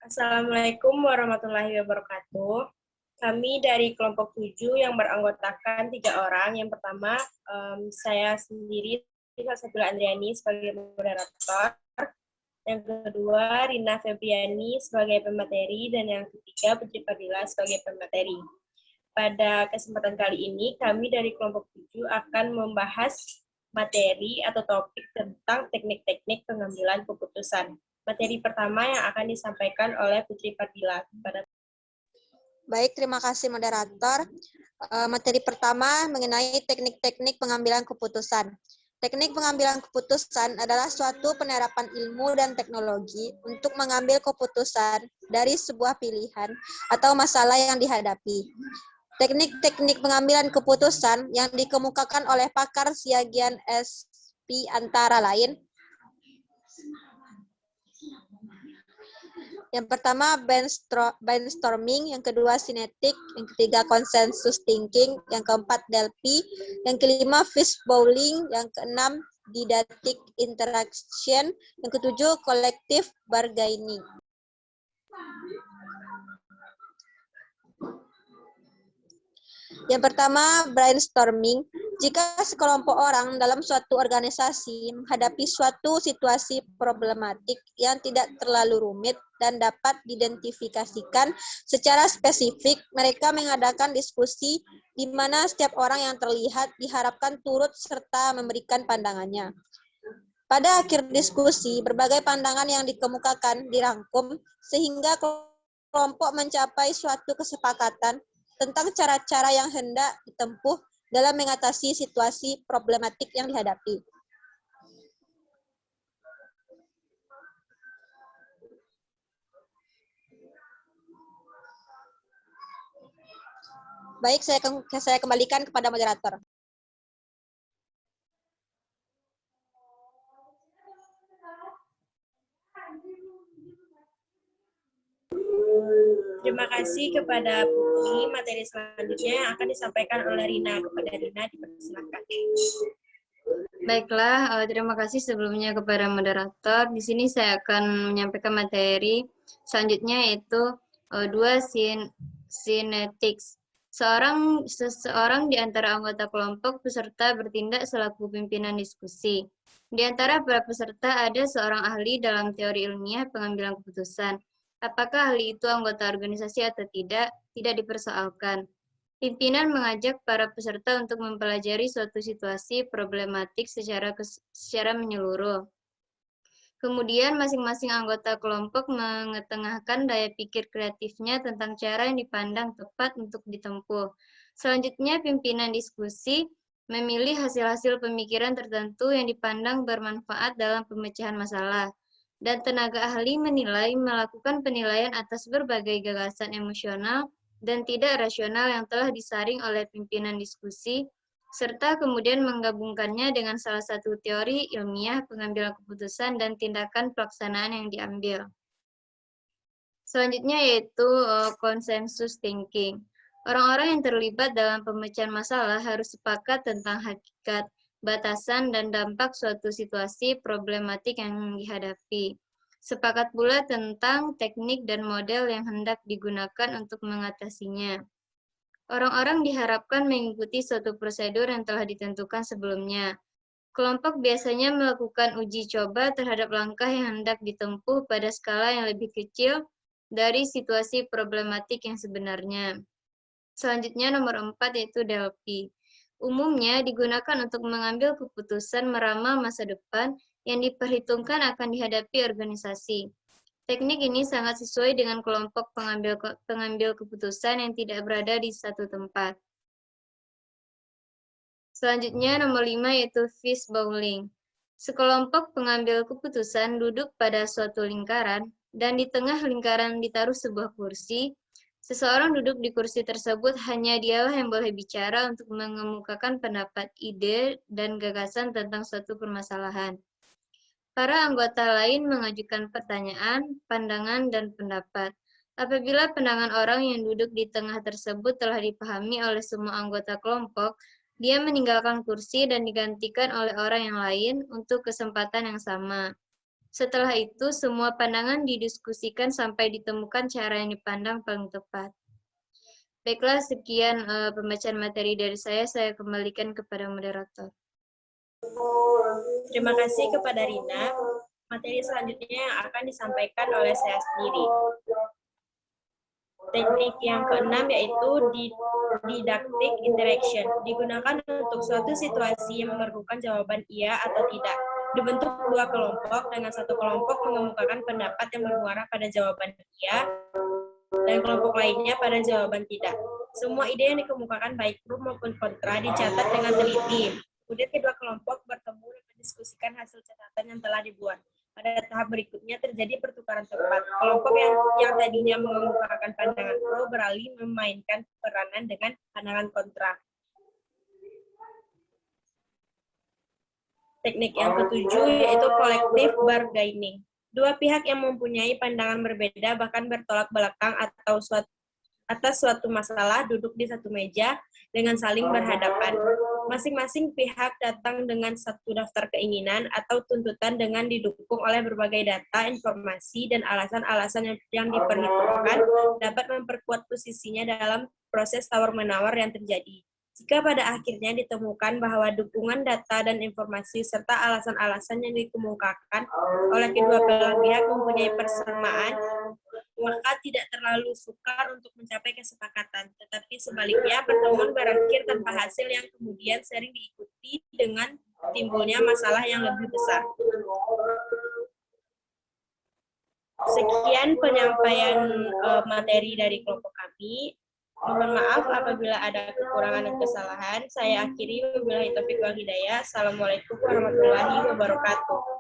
Assalamualaikum warahmatullahi wabarakatuh. Kami dari kelompok 7 yang beranggotakan 3 orang. Yang pertama, saya sendiri, Salsabila Andriani sebagai moderator. Yang kedua, Rina Febriani sebagai pemateri. Dan yang ketiga, Putri Fadila sebagai pemateri. Pada kesempatan kali ini, kami dari kelompok 7 akan membahas materi atau topik tentang teknik-teknik pengambilan keputusan. Materi pertama yang akan disampaikan oleh Putri Fadila. Baik, terima kasih moderator. Materi pertama mengenai teknik-teknik pengambilan keputusan. Teknik pengambilan keputusan adalah suatu penerapan ilmu dan teknologi untuk mengambil keputusan dari sebuah pilihan atau masalah yang dihadapi. Teknik-teknik pengambilan keputusan yang dikemukakan oleh pakar Siagian SP antara lain: yang pertama brainstorming, yang kedua sinetik, yang ketiga konsensus thinking, yang keempat Delphi, yang kelima fishbowling, yang keenam didactic interaction, yang ketujuh collective bargaining. Yang pertama, brainstorming. Jika sekelompok orang dalam suatu organisasi menghadapi suatu situasi problematik yang tidak terlalu rumit dan dapat diidentifikasikan secara spesifik, mereka mengadakan diskusi di mana setiap orang yang terlihat diharapkan turut serta memberikan pandangannya. Pada akhir diskusi, berbagai pandangan yang dikemukakan dirangkum sehingga kelompok mencapai suatu kesepakatan tentang cara-cara yang hendak ditempuh dalam mengatasi situasi problematik yang dihadapi. Baik, saya kembalikan kepada moderator. Terima kasih kepada Putri. Materi selanjutnya yang akan disampaikan oleh Rina. Kepada Rina, dipersilakan. Baiklah, terima kasih sebelumnya kepada moderator. Di sini saya akan menyampaikan materi selanjutnya, yaitu dua synetics. Seseorang di antara anggota kelompok peserta bertindak selaku pimpinan diskusi. Di antara para peserta ada seorang ahli dalam teori ilmiah pengambilan keputusan. Apakah ahli itu anggota organisasi atau tidak dipersoalkan. Pimpinan mengajak para peserta untuk mempelajari suatu situasi problematik secara menyeluruh. Kemudian masing-masing anggota kelompok mengetengahkan daya pikir kreatifnya tentang cara yang dipandang tepat untuk ditempuh. Selanjutnya, pimpinan diskusi memilih hasil-hasil pemikiran tertentu yang dipandang bermanfaat dalam pemecahan masalah. Dan tenaga ahli melakukan penilaian atas berbagai gagasan emosional dan tidak rasional yang telah disaring oleh pimpinan diskusi, serta kemudian menggabungkannya dengan salah satu teori ilmiah pengambilan keputusan dan tindakan pelaksanaan yang diambil. Selanjutnya yaitu konsensus thinking. Orang-orang yang terlibat dalam pemecahan masalah harus sepakat tentang hakikat, batasan, dan dampak suatu situasi problematik yang dihadapi. Sepakat pula tentang teknik dan model yang hendak digunakan untuk mengatasinya. Orang-orang diharapkan mengikuti suatu prosedur yang telah ditentukan sebelumnya. Kelompok biasanya melakukan uji coba terhadap langkah yang hendak ditempuh pada skala yang lebih kecil dari situasi problematik yang sebenarnya. Selanjutnya nomor 4 yaitu Delphi. Umumnya digunakan untuk mengambil keputusan meramal masa depan yang diperhitungkan akan dihadapi organisasi. Teknik ini sangat sesuai dengan kelompok pengambil keputusan yang tidak berada di satu tempat. Selanjutnya nomor 5 yaitu fishbowling. Sekelompok pengambil keputusan duduk pada suatu lingkaran dan di tengah lingkaran ditaruh sebuah kursi. Seseorang duduk di kursi tersebut, hanya dialah yang boleh bicara untuk mengemukakan pendapat, ide, dan gagasan tentang suatu permasalahan. Para anggota lain mengajukan pertanyaan, pandangan, dan pendapat. Apabila pandangan orang yang duduk di tengah tersebut telah dipahami oleh semua anggota kelompok, dia meninggalkan kursi dan digantikan oleh orang yang lain untuk kesempatan yang sama. Setelah itu, semua pandangan didiskusikan sampai ditemukan cara yang dipandang paling tepat. Baiklah, sekian pembacaan materi dari saya kembalikan kepada moderator. Terima kasih kepada Rina. Materi selanjutnya yang akan disampaikan oleh saya sendiri. Teknik yang keenam yaitu didactic interaction. Digunakan untuk suatu situasi yang memerlukan jawaban iya atau tidak. Dibentuk dua kelompok, dengan satu kelompok mengemukakan pendapat yang bermuara pada jawaban iya, dan kelompok lainnya pada jawaban tidak. Semua ide yang dikemukakan baik pro maupun kontra dicatat dengan teliti. Kemudian kedua kelompok bertemu dan mendiskusikan hasil catatan yang telah dibuat. Pada tahap berikutnya terjadi pertukaran tempat. Kelompok yang tadinya mengemukakan pandangan pro beralih memainkan peranan dengan pandangan kontra. Teknik yang ketujuh yaitu collective bargaining. Dua pihak yang mempunyai pandangan berbeda bahkan bertolak belakang atas suatu masalah duduk di satu meja dengan saling berhadapan. Masing-masing pihak datang dengan satu daftar keinginan atau tuntutan dengan didukung oleh berbagai data, informasi, dan alasan-alasan yang diperhitungkan dapat memperkuat posisinya dalam proses tawar-menawar yang terjadi. Jika pada akhirnya ditemukan bahwa dukungan data dan informasi serta alasan-alasan yang dikemukakan oleh kedua belah pihak mempunyai persamaan, maka tidak terlalu sukar untuk mencapai kesepakatan. Tetapi sebaliknya, pertemuan berakhir tanpa hasil yang kemudian sering diikuti dengan timbulnya masalah yang lebih besar. Sekian penyampaian materi dari kelompok kami. Mohon maaf apabila ada kekurangan dan kesalahan. Saya akhiri, wabillahi taufiq wal hidayah. Assalamualaikum warahmatullahi wabarakatuh.